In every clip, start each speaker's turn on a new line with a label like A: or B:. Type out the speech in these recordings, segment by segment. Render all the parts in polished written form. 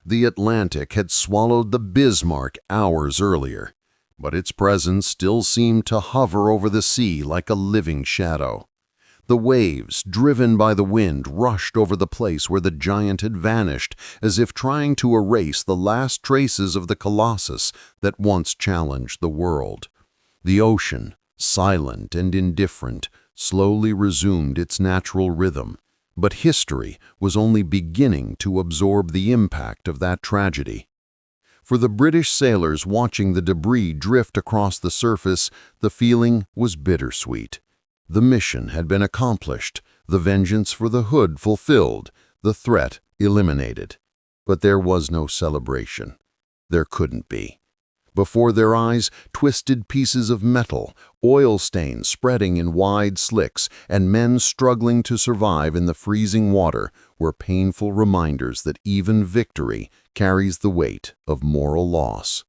A: The Atlantic had swallowed the Bismarck hours earlier, but its presence still seemed to hover over the sea like a living shadow. The waves, driven by the wind, rushed over the place where the giant had vanished, as if trying to erase the last traces of the colossus that once challenged the world. The ocean, silent and indifferent, slowly resumed its natural rhythm, but history was only beginning to absorb the impact of that tragedy. For the British sailors watching the debris drift across the surface, the feeling was bittersweet. The mission had been accomplished, the vengeance for the Hood fulfilled, the threat eliminated. But there was no celebration. There couldn't be. Before their eyes, twisted pieces of metal, oil stains spreading in wide slicks, and men struggling to survive in the freezing water were painful reminders that even victory carries the weight of moral loss.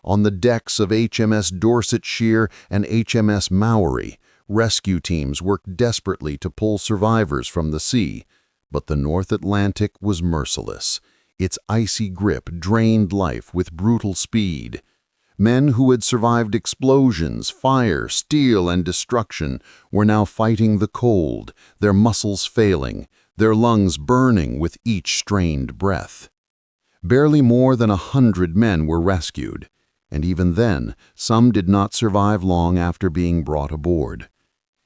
A: On the decks of HMS Dorsetshire and HMS Maori, rescue teams worked desperately to pull survivors from the sea, but the North Atlantic was merciless. Its icy grip drained life with brutal speed. Men who had survived explosions, fire, steel, and destruction were now fighting the cold, their muscles failing, their lungs burning with each strained breath. Barely more than 100 men were rescued, and even then, some did not survive long after being brought aboard.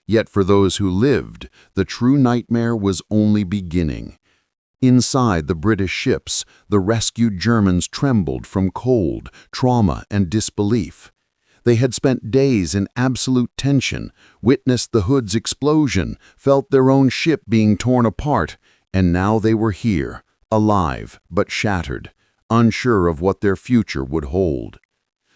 A: Yet for those who lived, the true nightmare was only beginning. Inside the British ships, the rescued Germans trembled from cold, trauma, and disbelief. They had spent days in absolute tension, witnessed the Hood's explosion, felt their own ship being torn apart, and now they were here, alive but shattered, unsure of what their future would hold.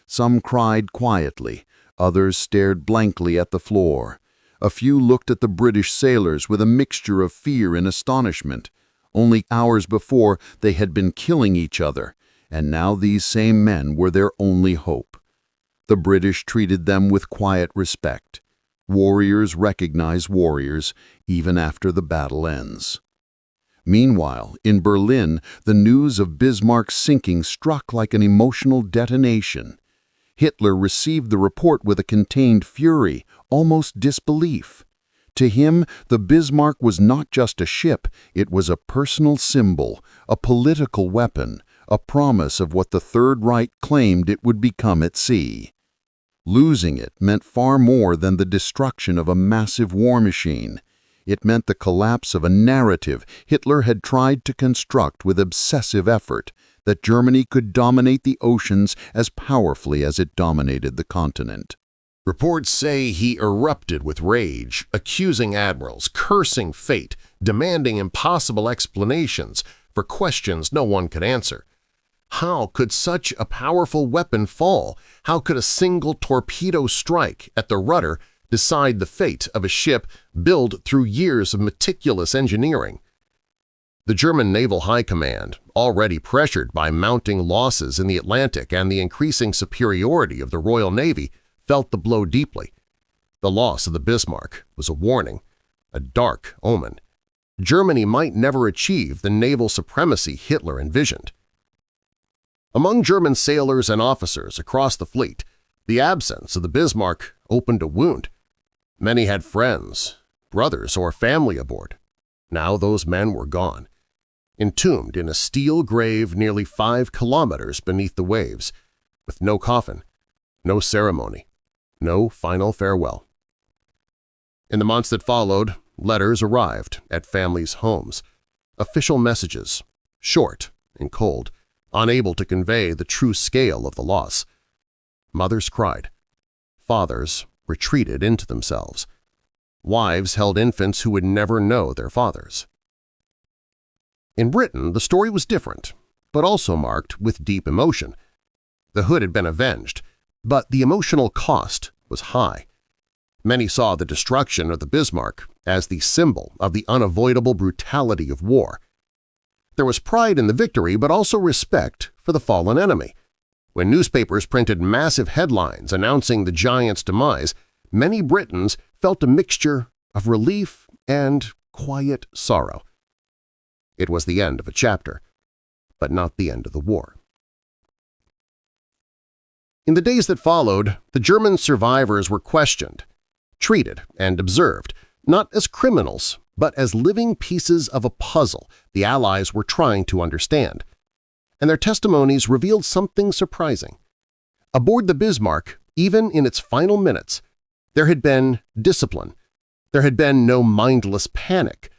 A: Some cried quietly, others stared blankly at the floor. A few looked at the British sailors with a mixture of fear and astonishment. Only hours before, they had been killing each other, and now these same men were their only hope. The British treated them with quiet respect. Warriors recognize warriors, even after the battle ends. Meanwhile, in Berlin, the news of Bismarck's sinking struck like an emotional detonation. Hitler received the report with a contained fury, almost disbelief. To him, the Bismarck was not just a ship, it was a personal symbol, a political weapon, a promise of what the Third Reich claimed it would become at sea. Losing it meant far more than the destruction of a massive war machine. It meant the collapse of a narrative Hitler had tried to construct with obsessive effort, that Germany could dominate the oceans as powerfully as it dominated the continent.
B: Reports say he erupted with rage, accusing admirals, cursing fate, demanding impossible explanations for questions no one could answer. How could such a powerful weapon fall? How could a single torpedo strike at the rudder decide the fate of a ship built through years of meticulous engineering? The German Naval High Command, already pressured by mounting losses in the Atlantic and the increasing superiority of the Royal Navy, felt the blow deeply. The loss of the Bismarck was a warning, a dark omen. Germany might never achieve the naval supremacy Hitler envisioned. Among German sailors and officers across the fleet, the absence of the Bismarck opened a wound. Many had friends, brothers, or family aboard. Now those men were gone, entombed in a steel grave nearly 5 kilometers beneath the waves, with no coffin, no ceremony, no final farewell. In the months that followed, letters arrived at families' homes, official messages, short and cold, unable to convey the true scale of the loss. Mothers cried. Fathers retreated into themselves. Wives held infants who would never know their fathers. In Britain, the story was different, but also marked with deep emotion. The Hood had been avenged, but the emotional cost was high. Many saw the destruction of the Bismarck as the symbol of the unavoidable brutality of war. There was pride in the victory, but also respect for the fallen enemy. When newspapers printed massive headlines announcing the giant's demise, many Britons felt a mixture of relief and quiet sorrow. It was the end of a chapter. but not the end of the war. In the days that followed, the German survivors were questioned, treated, and observed, not as criminals, but as living pieces of a puzzle the Allies were trying to understand. And their testimonies revealed something surprising. Aboard the Bismarck, even in its final minutes, there had been discipline. There had been no mindless panic.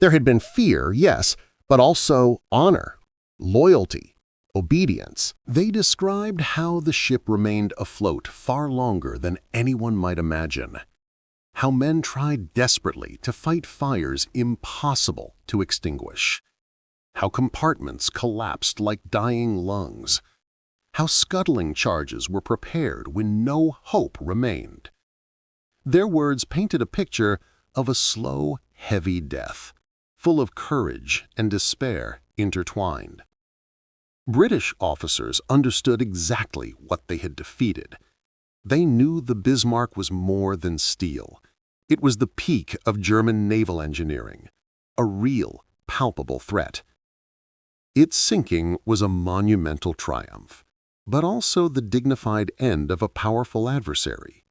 B: There had been fear, yes, but also honor, loyalty, obedience.
A: They described how the ship remained afloat far longer than anyone might imagine. How men tried desperately to fight fires impossible to extinguish. How compartments collapsed like dying lungs. How scuttling charges were prepared when no hope remained. Their words painted a picture of a slow, heavy death, full of courage and despair intertwined. British officers understood exactly what they had defeated. They knew the Bismarck was more than steel. It was the peak of German naval engineering, a real, palpable threat. Its sinking was a monumental triumph, but also the dignified end of a powerful adversary.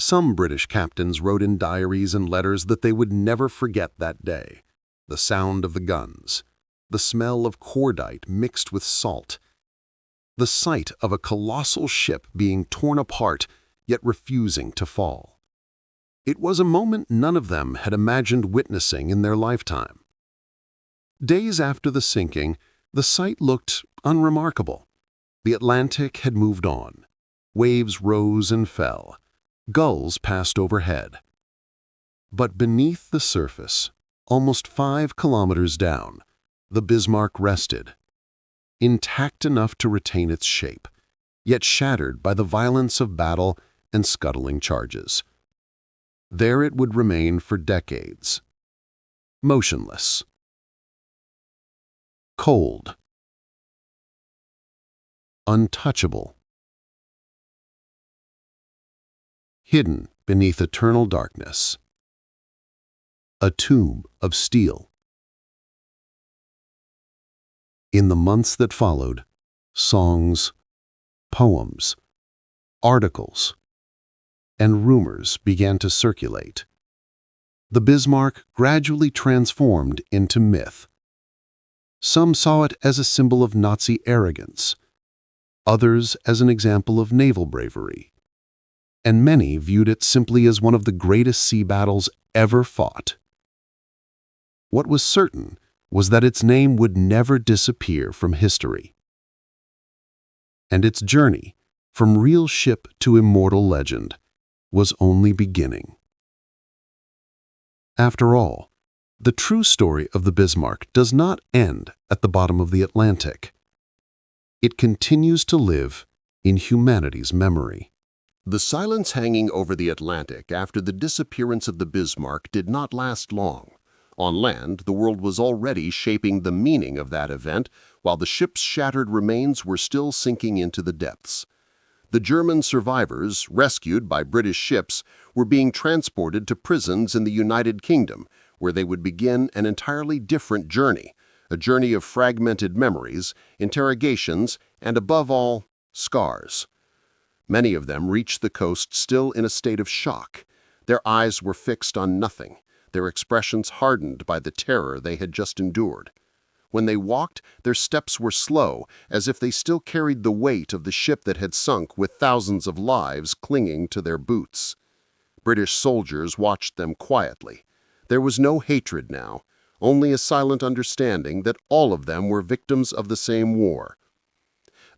A: Some British captains wrote in diaries and letters that they would never forget that day, the sound of the guns, the smell of cordite mixed with salt, the sight of a colossal ship being torn apart yet refusing to fall. It was a moment none of them had imagined witnessing in their lifetime. Days after the sinking, the sight looked unremarkable. The Atlantic had moved on. Waves rose and fell. Gulls passed overhead. But beneath the surface, almost 5 kilometers down, the Bismarck rested, intact enough to retain its shape, yet shattered by the violence of battle and scuttling charges. There it would remain for decades, motionless, cold, untouchable, hidden beneath eternal darkness, a tomb of steel. In the months that followed, songs, poems, articles, and rumors began to circulate. The Bismarck gradually transformed into myth. Some saw it as a symbol of Nazi arrogance, others as an example of naval bravery, and many viewed it simply as one of the greatest sea battles ever fought. What was certain was that its name would never disappear from history. And its journey, from real ship to immortal legend, was only beginning. After all, the true story of the Bismarck does not end at the bottom of the Atlantic. It continues to live in humanity's memory.
C: The silence hanging over the Atlantic after the disappearance of the Bismarck did not last long. On land, the world was already shaping the meaning of that event, while the ship's shattered remains were still sinking into the depths. The German survivors, rescued by British ships, were being transported to prisons in the United Kingdom, where they would begin an entirely different journey, a journey of fragmented memories, interrogations, and above all, scars. Many of them reached the coast still in a state of shock. Their eyes were fixed on nothing, their expressions hardened by the terror they had just endured. When they walked, their steps were slow, as if they still carried the weight of the ship that had sunk with thousands of lives clinging to their boots. British soldiers watched them quietly. There was no hatred now, only a silent understanding that all of them were victims of the same war.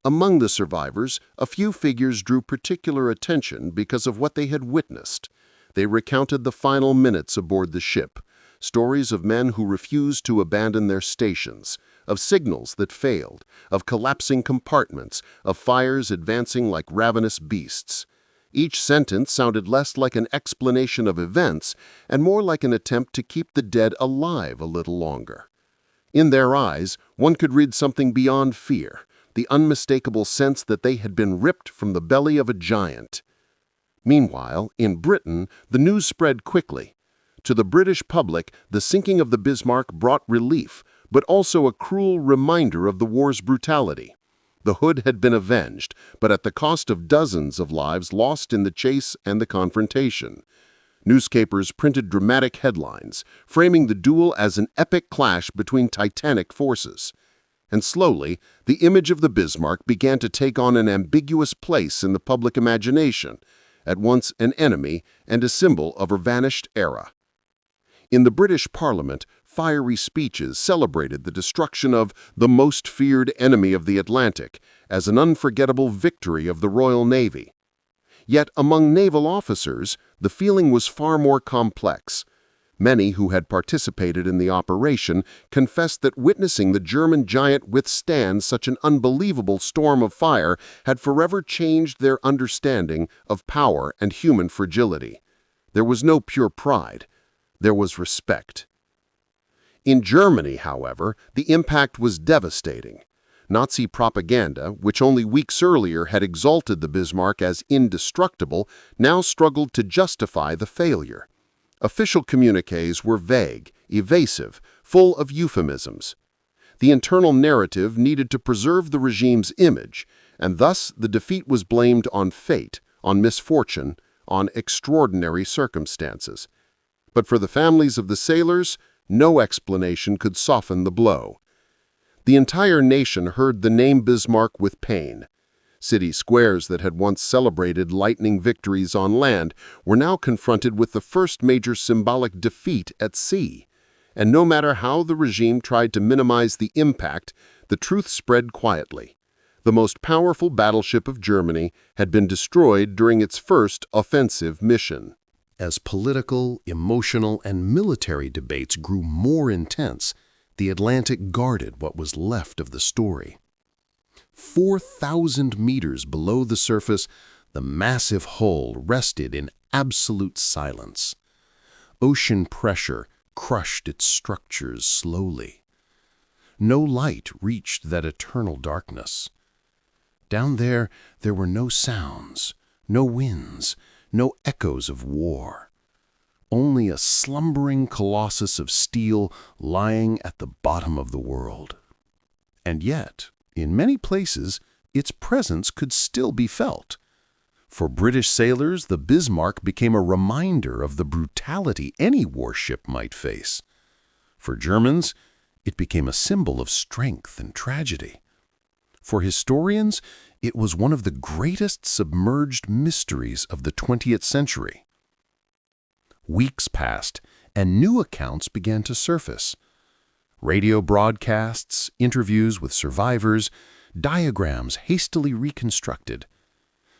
C: Among the survivors, a few figures drew particular attention because of what they had witnessed. They recounted the final minutes aboard the ship, stories of men who refused to abandon their stations, of signals that failed, of collapsing compartments, of fires advancing like ravenous beasts. Each sentence sounded less like an explanation of events and more like an attempt to keep the dead alive a little longer. In their eyes, one could read something beyond fear, the unmistakable sense that they had been ripped from the belly of a giant. Meanwhile, in Britain, the news spread quickly. To the British public, the sinking of the Bismarck brought relief, but also a cruel reminder of the war's brutality. The Hood had been avenged, but at the cost of dozens of lives lost in the chase and the confrontation. Newspapers printed dramatic headlines, framing the duel as an epic clash between titanic forces. And slowly, the image of the Bismarck began to take on an ambiguous place in the public imagination, at once an enemy and a symbol of a vanished era. In the British Parliament, fiery speeches celebrated the destruction of the most feared enemy of the Atlantic as an unforgettable victory of the Royal Navy. Yet among naval officers, the feeling was far more complex. Many who had participated in the operation confessed that witnessing the German giant withstand such an unbelievable storm of fire had forever changed their understanding of power and human fragility. There was no pure pride. There was respect. In Germany, however, the impact was devastating. Nazi propaganda, which only weeks earlier had exalted the Bismarck as indestructible, now struggled to justify the failure. Official communiques were vague, evasive, full of euphemisms. The internal narrative needed to preserve the regime's image, and thus the defeat was blamed on fate, on misfortune, on extraordinary circumstances. But for the families of the sailors, no explanation could soften the blow. The entire nation heard the name Bismarck with pain. City squares that had once celebrated lightning victories on land were now confronted with the first major symbolic defeat at sea. And no matter how the regime tried to minimize the impact, the truth spread quietly. The most powerful battleship of Germany had been destroyed during its first offensive mission.
B: As political, emotional, and military debates grew more intense, the Atlantic guarded what was left of the story. 4,000 meters below the surface, the massive hull rested in absolute silence. Ocean pressure crushed its structures slowly. No light reached that eternal darkness. Down there were no sounds, no winds, no echoes of war. Only a slumbering colossus of steel lying at the bottom of the world. And yet, in many places, its presence could still be felt. For British sailors, the Bismarck became a reminder of the brutality any warship might face. For Germans, it became a symbol of strength and tragedy. For historians, it was one of the greatest submerged mysteries of the 20th century. Weeks passed, and new accounts began to surface. Radio broadcasts, interviews with survivors, diagrams hastily reconstructed.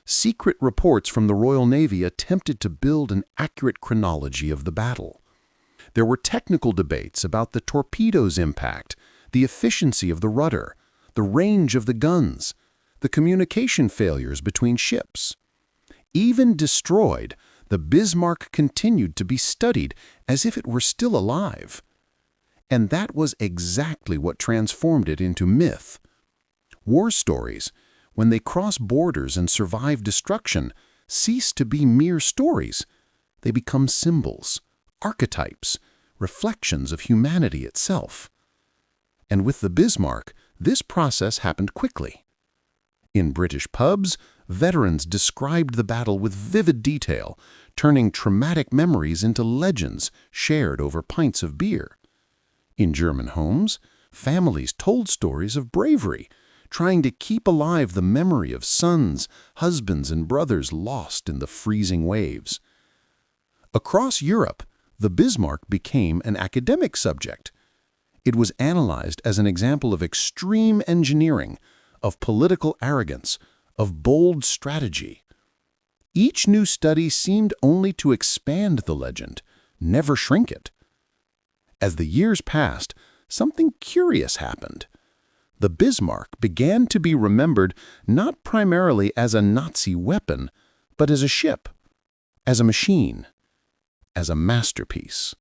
B: Secret reports from the Royal Navy attempted to build an accurate chronology of the battle. There were technical debates about the torpedo's impact, the efficiency of the rudder, the range of the guns, the communication failures between ships. Even destroyed, the Bismarck continued to be studied as if it were still alive. And that was exactly what transformed it into myth. War stories, when they cross borders and survive destruction, cease to be mere stories. They become symbols, archetypes, reflections of humanity itself. And with the Bismarck, this process happened quickly. In British pubs, veterans described the battle with vivid detail, turning traumatic memories into legends shared over pints of beer. In German homes, families told stories of bravery, trying to keep alive the memory of sons, husbands, and brothers lost in the freezing waves. Across Europe, the Bismarck became an academic subject. It was analyzed as an example of extreme engineering, of political arrogance, of bold strategy. Each new study seemed only to expand the legend, never shrink it. As the years passed, something curious happened. The Bismarck began to be remembered not primarily as a Nazi weapon, but as a ship, as a machine, as a masterpiece.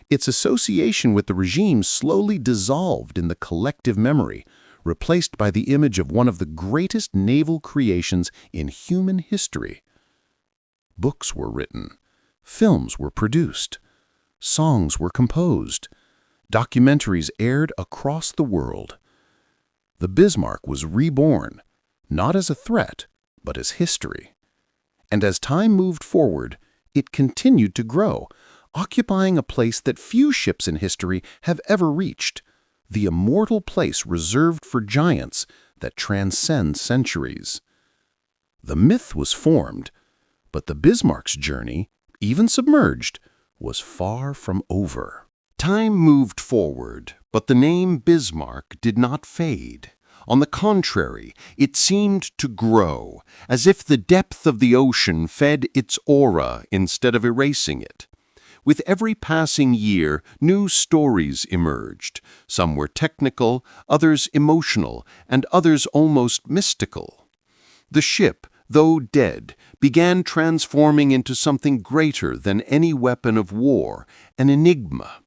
B: Its association with the regime slowly dissolved in the collective memory, replaced by the image of one of the greatest naval creations in human history. Books were written, films were produced, songs were composed,
D: Documentaries aired across the world. The Bismarck was reborn, not as a threat, but as history. And as time moved forward, it continued to grow, occupying a place that few ships in history have ever reached, the immortal place reserved for giants that transcend centuries. The myth was formed, but the Bismarck's journey, even submerged, was far from over.
A: Time moved forward, but the name Bismarck did not fade. On the contrary, it seemed to grow, as if the depth of the ocean fed its aura instead of erasing it. With every passing year, new stories emerged. Some were technical, others emotional, and others almost mystical. The ship, though dead, began transforming into something greater than any weapon of war, an enigma.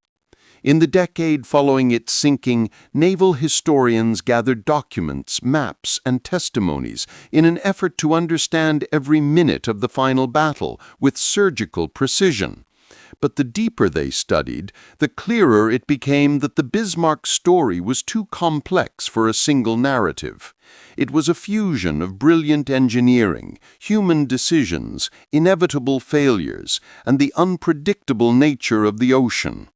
A: In the decade following its sinking, naval historians gathered documents, maps, and testimonies in an effort to understand every minute of the final battle with surgical precision. But the deeper they studied, the clearer it became that the Bismarck story was too complex for a single narrative. It was a fusion of brilliant engineering, human decisions, inevitable failures, and the unpredictable nature of the ocean.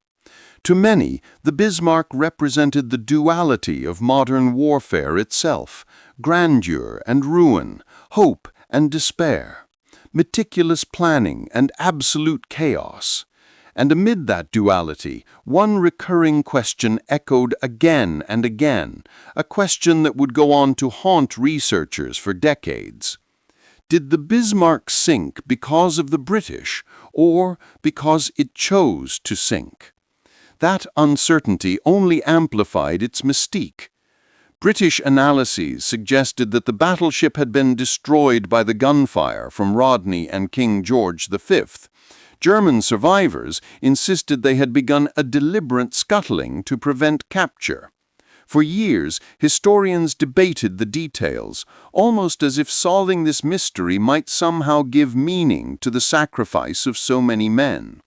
A: To many, the Bismarck represented the duality of modern warfare itself, grandeur and ruin, hope and despair, meticulous planning and absolute chaos. And amid that duality, one recurring question echoed again and again, a question that would go on to haunt researchers for decades. Did the Bismarck sink because of the British, or because it chose to sink? That uncertainty only amplified its mystique. British analyses suggested that the battleship had been destroyed by the gunfire from Rodney and King George V. German survivors insisted they had begun a deliberate scuttling to prevent capture. For years, historians debated the details, almost as if solving this mystery might somehow give meaning to the sacrifice of so many men.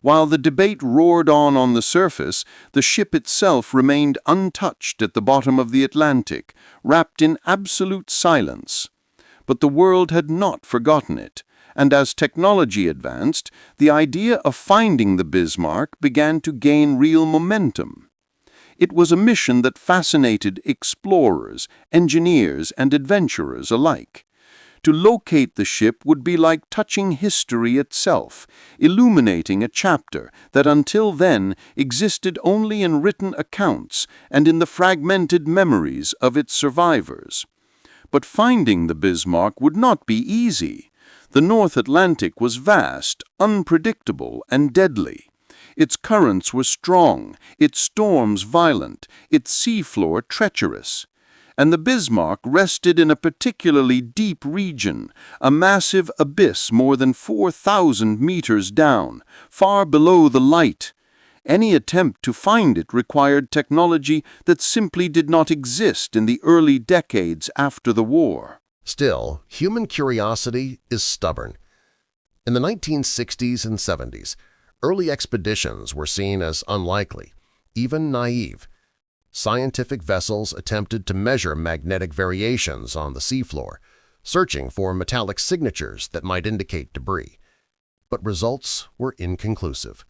A: While the debate roared on the surface, the ship itself remained untouched at the bottom of the Atlantic, wrapped in absolute silence. But the world had not forgotten it, and as technology advanced, the idea of finding the Bismarck began to gain real momentum. It was a mission that fascinated explorers, engineers, and adventurers alike. To locate the ship would be like touching history itself, illuminating a chapter that until then existed only in written accounts and in the fragmented memories of its survivors. But finding the Bismarck would not be easy. The North Atlantic was vast, unpredictable, and deadly. Its currents were strong, its storms violent, its seafloor treacherous. And the Bismarck rested in a particularly deep region, a massive abyss more than 4,000 meters down, far below the light. Any attempt to find it required technology that simply did not exist in the early decades after the war.
B: Still, human curiosity is stubborn. In the 1960s and 70s, early expeditions were seen as unlikely, even naive. Scientific vessels attempted to measure magnetic variations on the seafloor, searching for metallic signatures that might indicate debris. But results were inconclusive.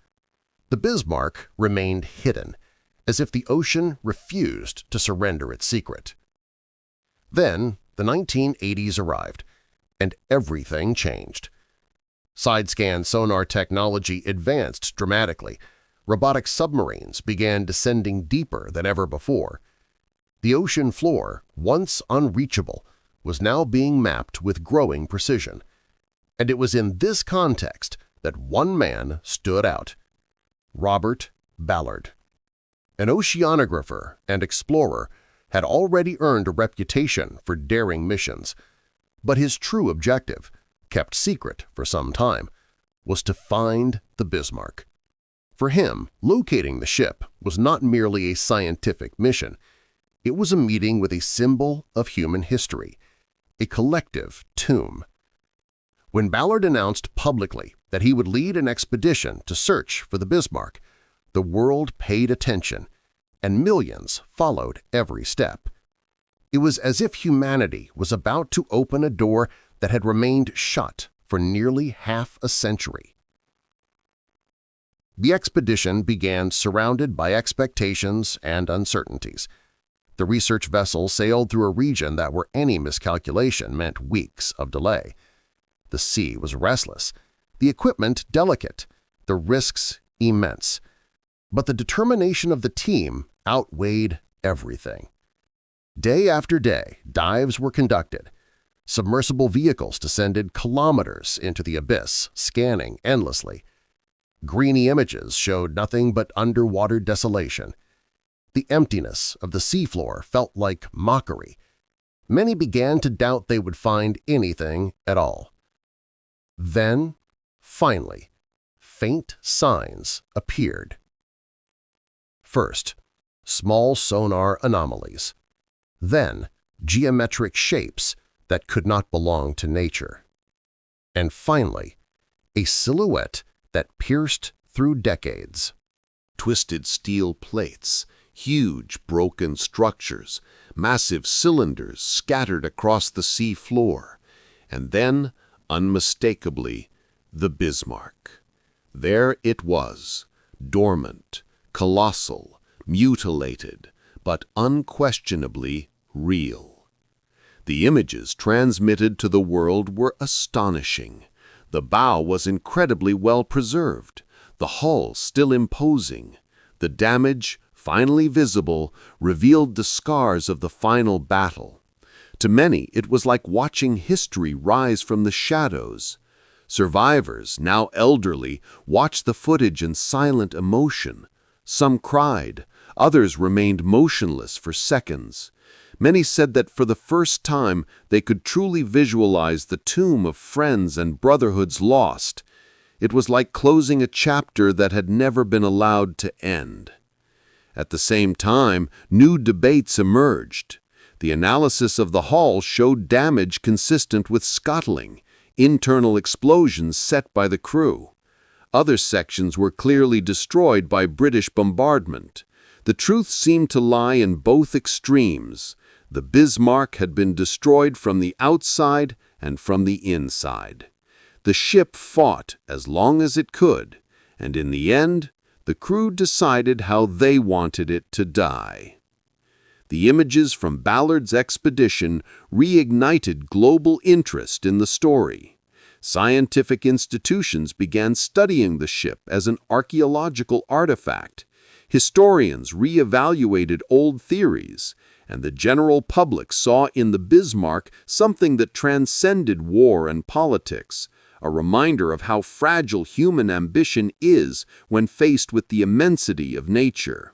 B: The Bismarck remained hidden, as if the ocean refused to surrender its secret. Then, the 1980s arrived, and everything changed. Side-scan sonar technology advanced dramatically. Robotic submarines began descending deeper than ever before. The ocean floor, once unreachable, was now being mapped with growing precision. And it was in this context that one man stood out: Robert Ballard. An oceanographer and explorer, had already earned a reputation for daring missions. But his true objective, kept secret for some time, was to find the Bismarck. For him, locating the ship was not merely a scientific mission. It was a meeting with a symbol of human history, a collective tomb. When Ballard announced publicly that he would lead an expedition to search for the Bismarck, The world paid attention, and millions followed every step. It was as if humanity was about to open a door that had remained shut for nearly half a century. The expedition began surrounded by expectations and uncertainties. The research vessel sailed through a region that where any miscalculation meant weeks of delay. The sea was restless, the equipment delicate, the risks immense. But the determination of the team outweighed everything. Day after day, dives were conducted. Submersible vehicles descended kilometers into the abyss, scanning endlessly. Grainy images showed nothing but underwater desolation. The emptiness of the seafloor felt like mockery. Many began to doubt they would find anything at all. Then, finally, faint signs appeared. First, small sonar anomalies. Then, geometric shapes that could not belong to nature. And finally, a silhouette that pierced through decades.
C: Twisted steel plates, huge broken structures, massive cylinders scattered across the sea floor, and then, unmistakably, the Bismarck. There it was, dormant, colossal, mutilated, but unquestionably real. The images transmitted to the world were astonishing. The bow was incredibly well preserved, the hull still imposing. The damage, finally visible, revealed the scars of the final battle. To many, it was like watching history rise from the shadows. Survivors, now elderly, watched the footage in silent emotion. Some cried, others remained motionless for seconds. Many said that for the first time they could truly visualize the tomb of friends and brotherhoods lost. It was like closing a chapter that had never been allowed to end. At the same time, new debates emerged. The analysis of the hull showed damage consistent with scuttling, internal explosions set by the crew. Other sections were clearly destroyed by British bombardment. The truth seemed to lie in both extremes. The Bismarck had been destroyed from the outside and from the inside. The ship fought as long as it could, and in the end, the crew decided how they wanted it to die. The images from Ballard's expedition reignited global interest in the story. Scientific institutions began studying the ship as an archaeological artifact. Historians re-evaluated old theories, and the general public saw in the Bismarck something that transcended war and politics, a reminder of how fragile human ambition is when faced with the immensity of nature.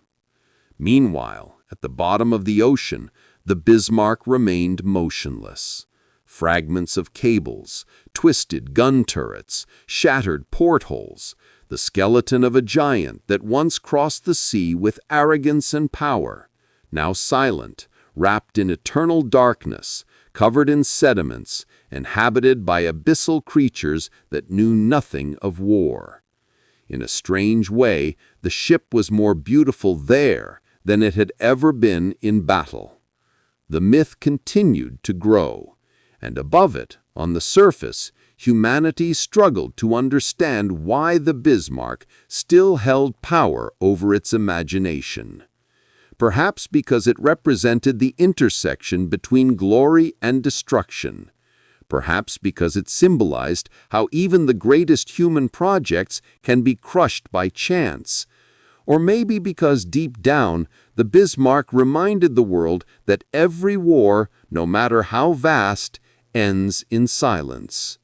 C: Meanwhile, at the bottom of the ocean, the Bismarck remained motionless. Fragments of cables, twisted gun turrets, shattered portholes, the skeleton of a giant that once crossed the sea with arrogance and power, now silent, wrapped in eternal darkness, covered in sediments, inhabited by abyssal creatures that knew nothing of war. In a strange way, the ship was more beautiful there than it had ever been in battle. The myth continued to grow, and above it, on the surface, humanity struggled to understand why the Bismarck still held power over its imagination. Perhaps because it represented the intersection between glory and destruction. Perhaps because it symbolized how even the greatest human projects can be crushed by chance. Or maybe because deep down, the Bismarck reminded the world that every war, no matter how vast, ends in silence.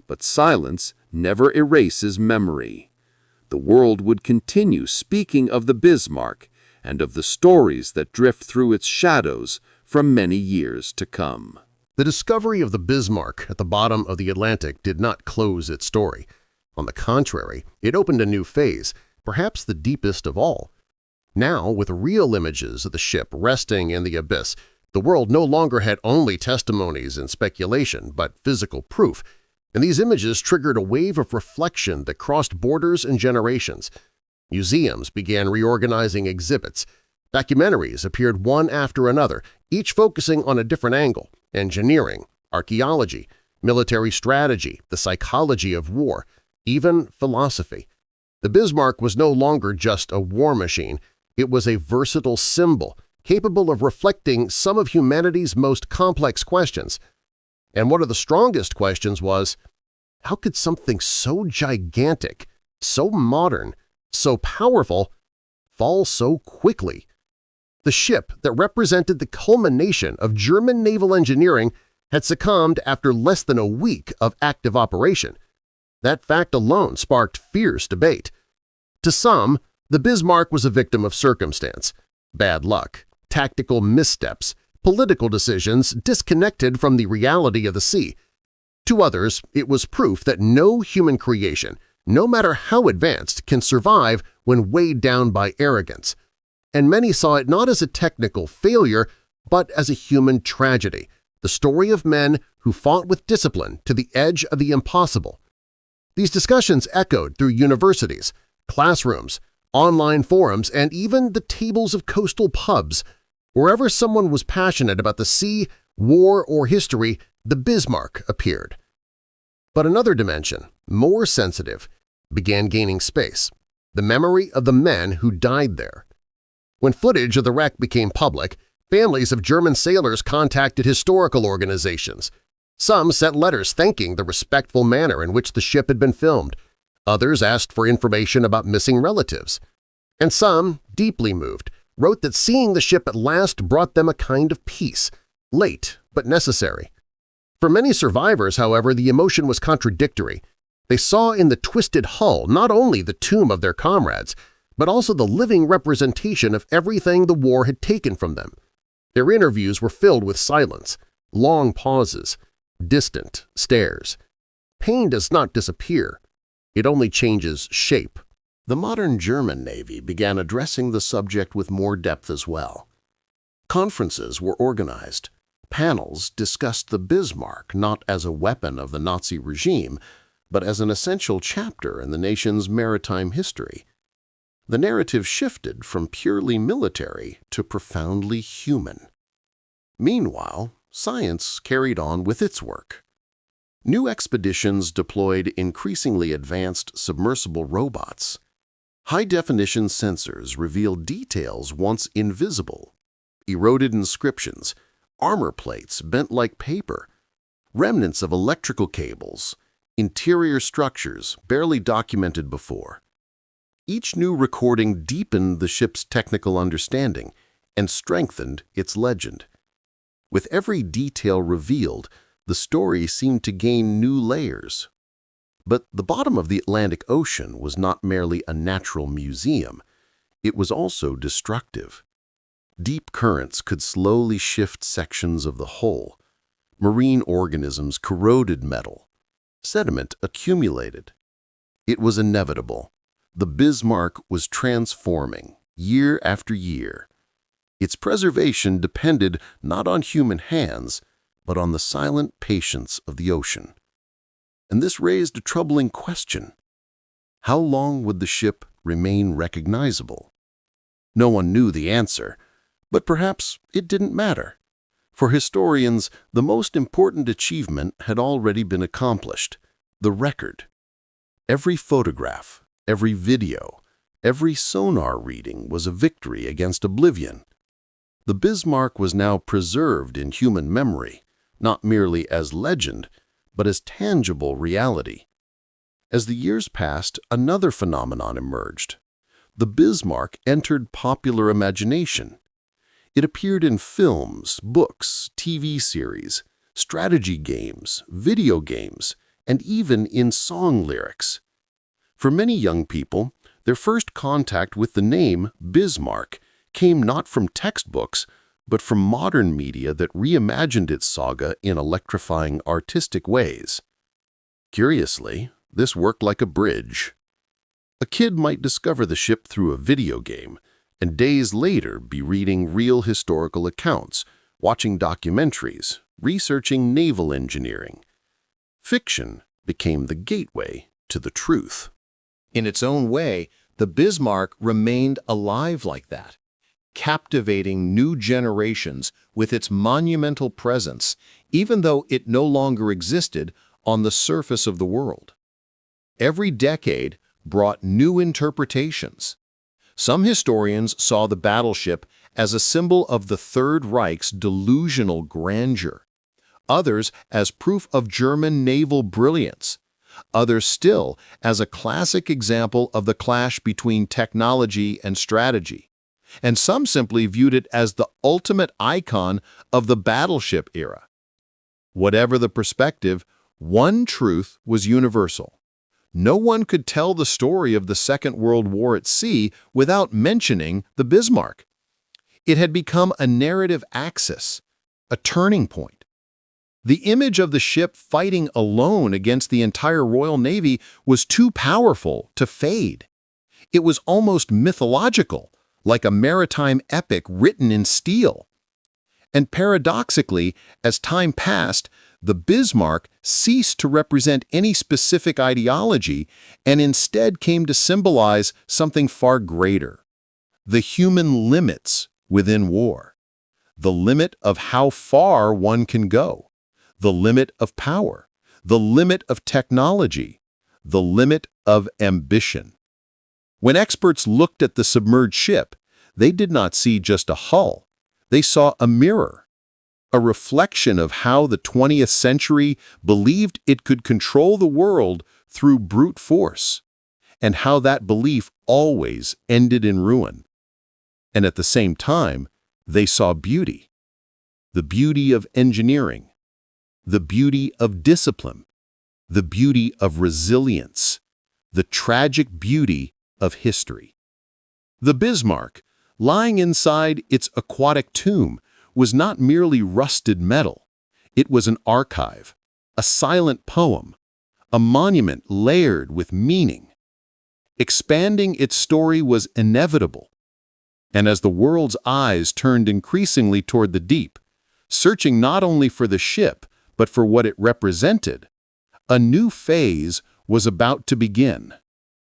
C: But silence never erases memory. The world would continue speaking of the Bismarck and of the stories that drift through its shadows for many years to come.
B: The discovery of the Bismarck at the bottom of the Atlantic did not close its story. On the contrary, it opened a new phase, perhaps the deepest of all. Now, with real images of the ship resting in the abyss, the world no longer had only testimonies and speculation, but physical proof, and these images triggered a wave of reflection that crossed borders and generations. Museums began reorganizing exhibits. Documentaries appeared one after another, each focusing on a different angle: engineering, archaeology, military strategy, the psychology of war, even philosophy. The Bismarck was no longer just a war machine. It was a versatile symbol, capable of reflecting some of humanity's most complex questions. And one of the strongest questions was, how could something so gigantic, so modern, so powerful, fall so quickly? The ship that represented the culmination of German naval engineering had succumbed after less than a week of active operation. That fact alone sparked fierce debate. To some, the Bismarck was a victim of circumstance, bad luck, tactical missteps, political decisions disconnected from the reality of the sea. To others, it was proof that no human creation, no matter how advanced, can survive when weighed down by arrogance. And many saw it not as a technical failure, but as a human tragedy, the story of men who fought with discipline to the edge of the impossible. These discussions echoed through universities, classrooms, online forums, and even the tables of coastal pubs. Wherever someone was passionate about the sea, war, or history, the Bismarck appeared. But another dimension, more sensitive, began gaining space: the memory of the men who died there. When footage of the wreck became public, families of German sailors contacted historical organizations. Some sent letters thanking the respectful manner in which the ship had been filmed. Others asked for information about missing relatives. And some, deeply moved, wrote that seeing the ship at last brought them a kind of peace, late but necessary. For many survivors, however, the emotion was contradictory. They saw in the twisted hull not only the tomb of their comrades, but also the living representation of everything the war had taken from them. Their interviews were filled with silence, long pauses, distant stares. Pain does not disappear. It only changes shape.
C: The modern German Navy began addressing the subject with more depth as well. Conferences were organized. Panels discussed the Bismarck not as a weapon of the Nazi regime, but as an essential chapter in the nation's maritime history. The narrative shifted from purely military to profoundly human. Meanwhile, science carried on with its work. New expeditions deployed increasingly advanced submersible robots. High-definition sensors revealed details once invisible: eroded inscriptions, armor plates bent like paper, remnants of electrical cables, interior structures barely documented before. Each new recording deepened the ship's technical understanding and strengthened its legend. With every detail revealed, the story seemed to gain new layers. But the bottom of the Atlantic Ocean was not merely a natural museum. It was also destructive. Deep currents could slowly shift sections of the hull. Marine organisms corroded metal. Sediment accumulated. It was inevitable. The Bismarck was transforming, year after year. Its preservation depended not on human hands, but on the silent patience of the ocean. And this raised a troubling question. How long would the ship remain recognizable? No one knew the answer, but perhaps it didn't matter. For historians, the most important achievement had already been accomplished: the record. Every photograph, every video, every sonar reading was a victory against oblivion. The Bismarck was now preserved in human memory, not merely as legend, but as tangible reality. As the years passed, another phenomenon emerged. The Bismarck entered popular imagination. It appeared in films, books, TV series, strategy games, video games, and even in song lyrics. For many young people, their first contact with the name Bismarck came not from textbooks, but from modern media that reimagined its saga in electrifying artistic ways. Curiously, this worked like a bridge. A kid might discover the ship through a video game, and days later be reading real historical accounts, watching documentaries, researching naval engineering. Fiction became the gateway to the truth.
D: In its own way, The Bismarck remained alive like that, captivating new generations with its monumental presence, even though it no longer existed on the surface of the world. Every decade brought new interpretations. Some historians saw the battleship as a symbol of the Third Reich's delusional grandeur, others as proof of German naval brilliance, others still as a classic example of the clash between technology and strategy, and some simply viewed it as the ultimate icon of the battleship era. Whatever the perspective, one truth was universal. No one could tell the story of the Second World War at sea without mentioning the Bismarck. It had become a narrative axis, a turning point. The image of the ship fighting alone against the entire Royal Navy was too powerful to fade. It was almost mythological, like a maritime epic written in steel. And paradoxically, as time passed, the Bismarck ceased to represent any specific ideology and instead came to symbolize something far greater: the human limits within war, the limit of how far one can go, the limit of power, the limit of technology, the limit of ambition. When experts looked at the submerged ship, they did not see just a hull. They saw a mirror, a reflection of how the 20th century believed it could control the world through brute force, and how that belief always ended in ruin. And at the same time, they saw beauty. The beauty of engineering, the beauty of discipline, the beauty of resilience, the tragic beauty of history. The Bismarck, lying inside its aquatic tomb, was not merely rusted metal. It was an archive, a silent poem, a monument layered with meaning. Expanding its story was inevitable. And as the world's eyes turned increasingly toward the deep, searching not only for the ship, but for what it represented, a new phase was about to begin.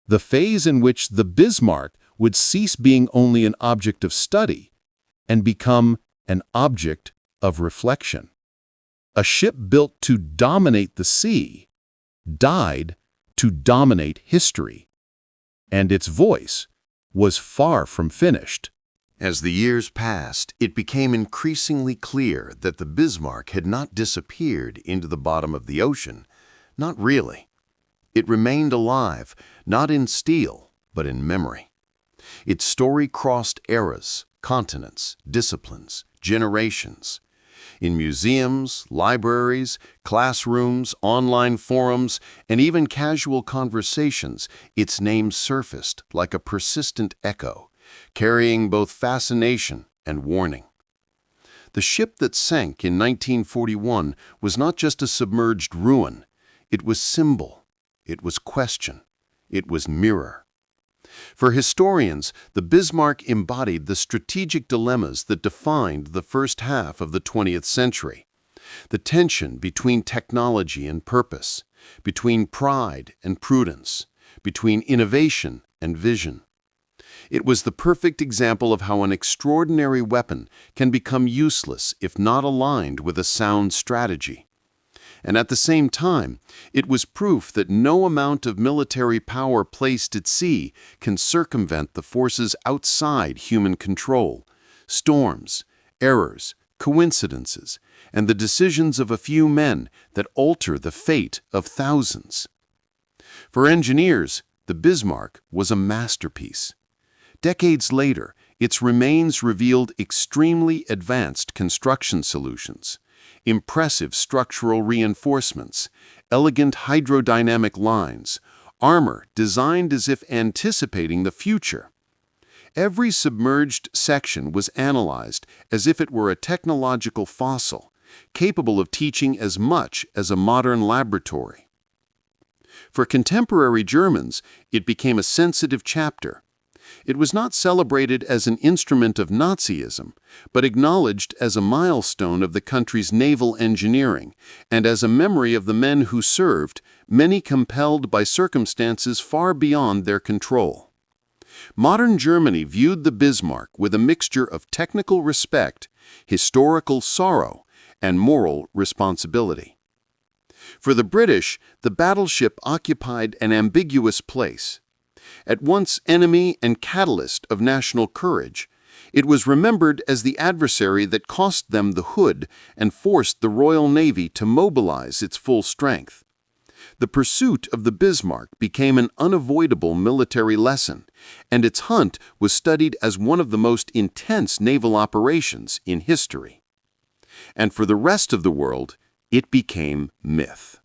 D: The phase in which the Bismarck would cease being only an object of study and become an object of reflection. A ship built to dominate the sea died to dominate history, and its voice was far from finished.
A: As the years passed, it became increasingly clear that the Bismarck had not disappeared into the bottom of the ocean. Not really. It remained alive, not in steel, but in memory. Its story crossed eras, continents, disciplines, generations. In museums, libraries, classrooms, online forums, and even casual conversations, its name surfaced like a persistent echo, carrying both fascination and warning. The ship that sank in 1941 was not just a submerged ruin. It was symbol. It was question. It was mirror. For historians, the Bismarck embodied the strategic dilemmas that defined the first half of the 20th century. The tension between technology and purpose, between pride and prudence, between innovation and vision. It was the perfect example of how an extraordinary weapon can become useless if not aligned with a sound strategy. And at the same time, it was proof that no amount of military power placed at sea can circumvent the forces outside human control: storms, errors, coincidences, and the decisions of a few men that alter the fate of thousands. For engineers, the Bismarck was a masterpiece. Decades later, its remains revealed extremely advanced construction solutions, impressive structural reinforcements, elegant hydrodynamic lines, armor designed as if anticipating the future. Every submerged section was analyzed as if it were a technological fossil, capable of teaching as much as a modern laboratory. For contemporary Germans, it became a sensitive chapter. It was not celebrated as an instrument of Nazism, but acknowledged as a milestone of the country's naval engineering and as a memory of the men who served, many compelled by circumstances far beyond their control. Modern Germany viewed the Bismarck with a mixture of technical respect, historical sorrow, and moral responsibility. For the British, the battleship occupied an ambiguous place. At once enemy and catalyst of national courage, it was remembered as the adversary that cost them the Hood and forced the Royal Navy to mobilize its full strength. The pursuit of the Bismarck became an unavoidable military lesson, and its hunt was studied as one of the most intense naval operations in history. And for the rest of the world, it became myth.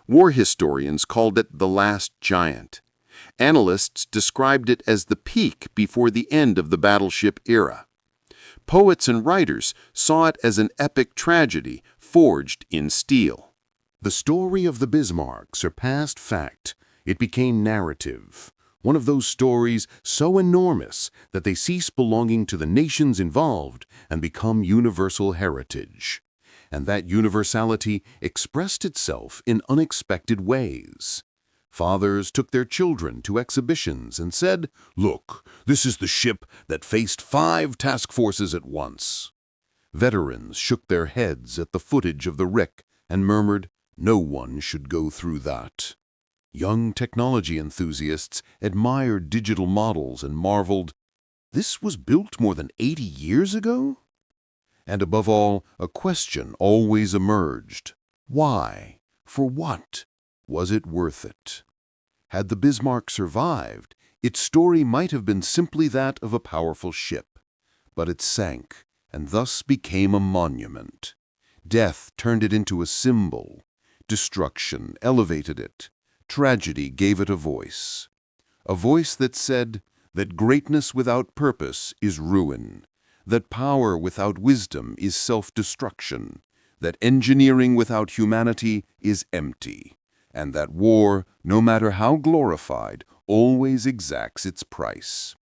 A: War historians called it the last giant. Analysts described it as the peak before the end of the battleship era. Poets and writers saw it as an epic tragedy forged in steel.
D: The story of the Bismarck surpassed fact. It became narrative, one of those stories so enormous that they cease belonging to the nations involved and become universal heritage. And that universality expressed itself in unexpected ways. Fathers took their children to exhibitions and said, "Look, this is the ship that faced 5 task forces at once." Veterans shook their heads at the footage of the wreck and murmured, "No one should go through that." Young technology enthusiasts admired digital models and marveled, "This was built more than 80 years ago?" And above all, a question always emerged. Why? For what? Was it worth it? Had the Bismarck survived, its story might have been simply that of a powerful ship. But it sank, and thus became a monument. Death turned it into a symbol. Destruction elevated it. Tragedy gave it a voice. A voice that said that greatness without purpose is ruin, that power without wisdom is self-destruction, that engineering without humanity is empty, and that war, no matter how glorified, always exacts its price.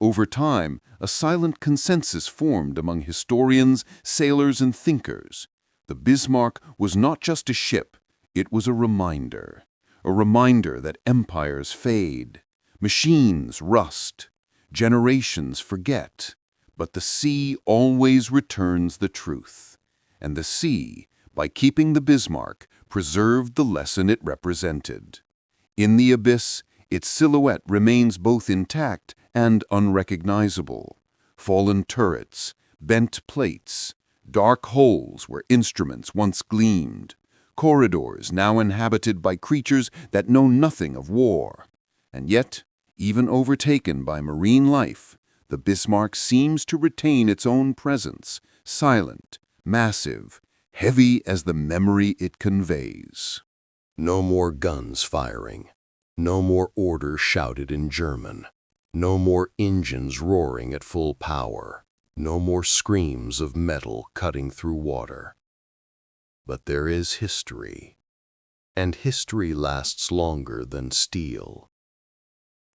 D: Over time, a silent consensus formed among historians, sailors, and thinkers. The Bismarck was not just a ship, it was a reminder that empires fade, machines rust, generations forget, but the sea always returns the truth. And the sea, by keeping the Bismarck, preserved the lesson it represented. In the abyss, its silhouette remains both intact and unrecognizable. Fallen turrets, bent plates, dark holes where instruments once gleamed, corridors now inhabited by creatures that know nothing of war. And yet, even overtaken by marine life, the Bismarck seems to retain its own presence, silent, massive, heavy as the memory it conveys.
B: No more guns firing. No more orders shouted in German. No more engines roaring at full power. No more screams of metal cutting through water. But there is history, and history lasts longer than steel.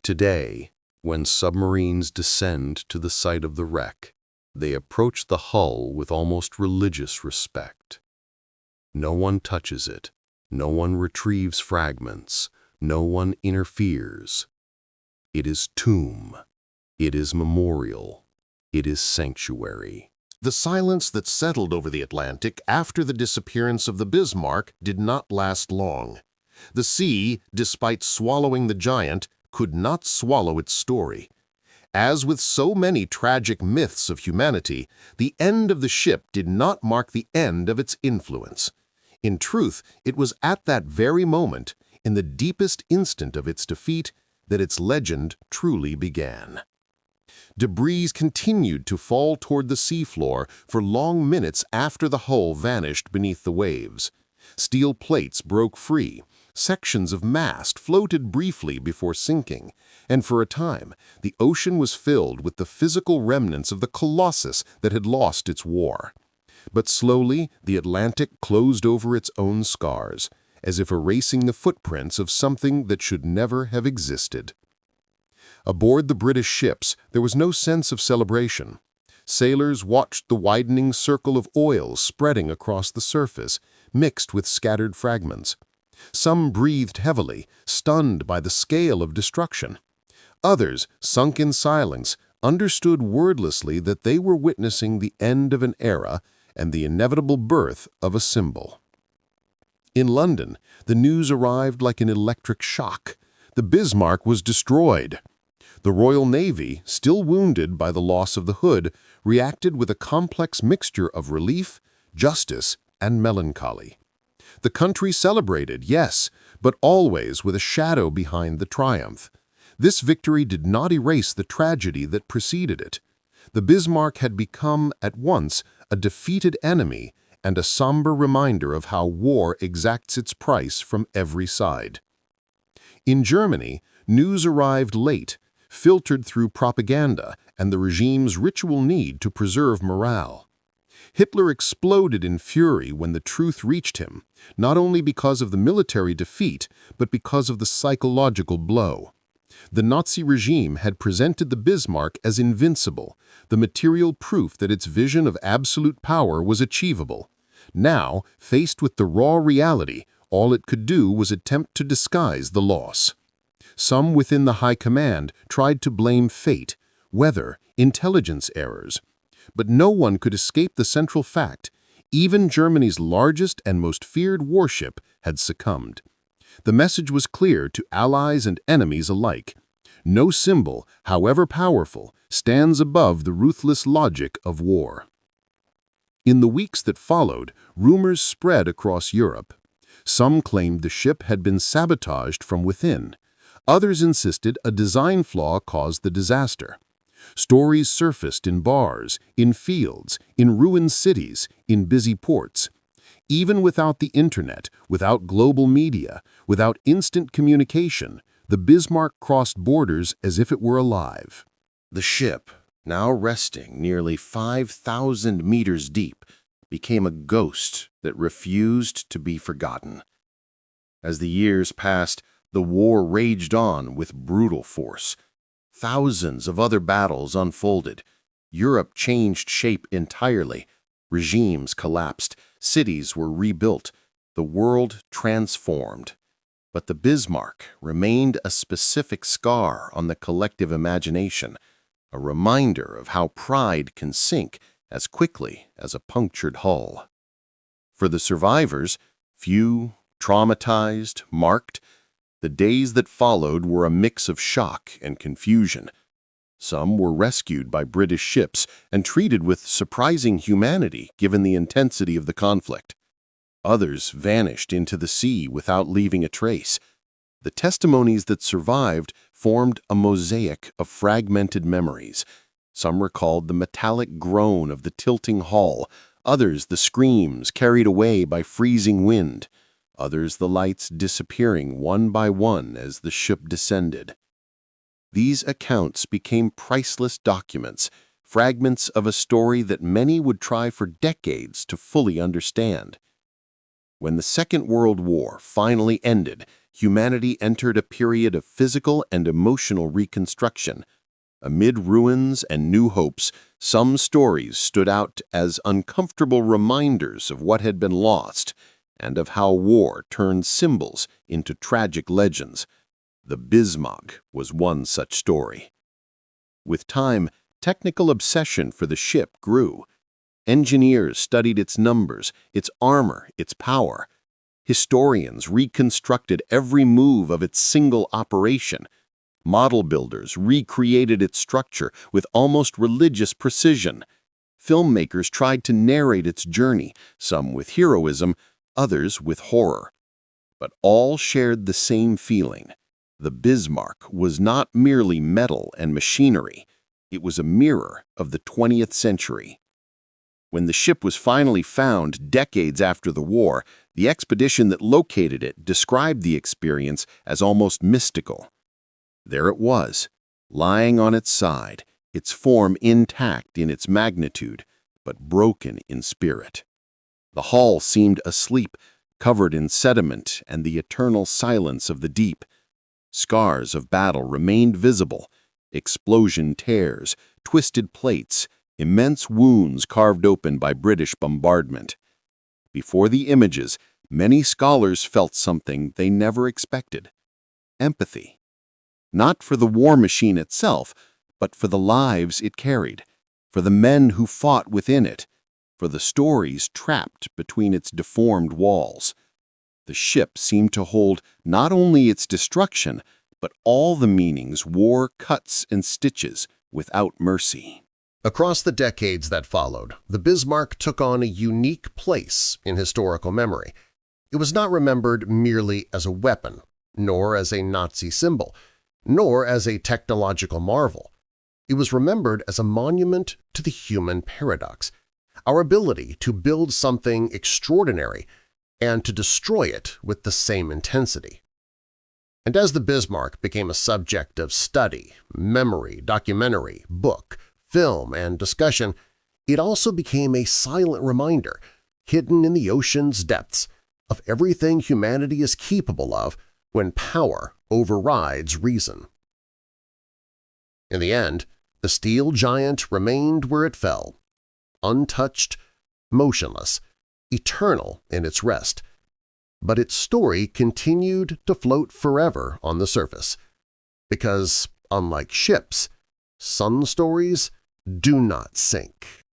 B: Today, when submarines descend to the site of the wreck, they approach the hull with almost religious respect. No one touches it, no one retrieves fragments, no one interferes. It is tomb, it is memorial, it is sanctuary. The silence that settled over the Atlantic after the disappearance of the Bismarck did not last long. The sea, despite swallowing the giant, could not swallow its story. As with so many tragic myths of humanity, the end of the ship did not mark the end of its influence. In truth, it was at that very moment, in the deepest instant of its defeat, that its legend truly began. Debris continued to fall toward the seafloor for long minutes after the hull vanished beneath the waves. Steel plates broke free, sections of mast floated briefly before sinking, and for a time the ocean was filled with the physical remnants of the colossus that had lost its war. But slowly the Atlantic closed over its own scars, as if erasing the footprints of something that should never have existed. Aboard the British ships, there was no sense of celebration. Sailors watched the widening circle of oil spreading across the surface, mixed with scattered fragments. Some breathed heavily, stunned by the scale of destruction. Others, sunk in silence, understood wordlessly that they were witnessing the end of an era and the inevitable birth of a symbol. In London, the news arrived like an electric shock. The Bismarck was destroyed. The Royal Navy, still wounded by the loss of the Hood, reacted with a complex mixture of relief, justice, and melancholy. The country celebrated, yes, but always with a shadow behind the triumph. This victory did not erase the tragedy that preceded it. The Bismarck had become, at once, a defeated enemy and a somber reminder of how war exacts its price from every side. In Germany, news arrived late, filtered through propaganda and the regime's ritual need to preserve morale. Hitler exploded in fury when the truth reached him, not only because of the military defeat, but because of the psychological blow. The Nazi regime had presented the Bismarck as invincible, the material proof that its vision of absolute power was achievable. Now, faced with the raw reality, all it could do was attempt to disguise the loss. Some within the high command tried to blame fate, weather, intelligence errors. But no one could escape the central fact: even Germany's largest and most feared warship had succumbed. The message was clear to allies and enemies alike. No symbol, however powerful, stands above the ruthless logic of war. In the weeks that followed, rumors spread across Europe. Some claimed the ship had been sabotaged from within. Others insisted a design flaw caused the disaster. Stories surfaced in bars, in fields, in ruined cities, in busy ports. Even without the internet, without global media, without instant communication, the Bismarck crossed borders as if it were alive.
D: The ship, now resting nearly 5,000 meters deep, became a ghost that refused to be forgotten. As the years passed, the war raged on with brutal force. Thousands of other battles unfolded. Europe changed shape entirely. Regimes collapsed. Cities were rebuilt. The world transformed. But the Bismarck remained a specific scar on the collective imagination, a reminder of how pride can sink as quickly as a punctured hull. For the survivors, few, traumatized, marked, the days that followed were a mix of shock and confusion. Some were rescued by British ships and treated with surprising humanity given the intensity of the conflict. Others vanished into the sea without leaving a trace. The testimonies that survived formed a mosaic of fragmented memories. Some recalled the metallic groan of the tilting hull, others the screams carried away by freezing wind, others the lights disappearing one by one as the ship descended. These accounts became priceless documents, fragments of a story that many would try for decades to fully understand. When the Second World War finally ended, humanity entered a period of physical and emotional reconstruction. Amid ruins and new hopes, some stories stood out as uncomfortable reminders of what had been lost and of how war turned symbols into tragic legends. The Bismarck was one such story. With time, technical obsession for the ship grew. Engineers studied its numbers, its armor, its power. Historians reconstructed every move of its single operation. Model builders recreated its structure with almost religious precision. Filmmakers tried to narrate its journey, some with heroism, others with horror. But all shared the same feeling. The Bismarck was not merely metal and machinery. It was a mirror of the 20th century. When the ship was finally found decades after the war, the expedition that located it described the experience as almost mystical. There it was, lying on its side, its form intact in its magnitude, but broken in spirit. The hull seemed asleep, covered in sediment and the eternal silence of the deep. Scars of battle remained visible: explosion tears, twisted plates, immense wounds carved open by British bombardment. Before the images, many scholars felt something they never expected: empathy. not for the war machine itself, but for the lives it carried, for the men who fought within it, for the stories trapped between its deformed walls. The ship seemed to hold not only its destruction, but all the meanings war cuts and stitches without mercy.
B: Across the decades that followed, the Bismarck took on a unique place in historical memory. It was not remembered merely as a weapon, nor as a Nazi symbol, nor as a technological marvel. It was remembered as a monument to the human paradox, our ability to build something extraordinary and to destroy it with the same intensity. And as the Bismarck became a subject of study, memory, documentary, book, film, and discussion, it also became a silent reminder, hidden in the ocean's depths, of everything humanity is capable of when power overrides reason. In the end, the steel giant remained where it fell, untouched, motionless, eternal in its rest. But its story continued to float forever on the surface, because, unlike ships, sun stories do not sink.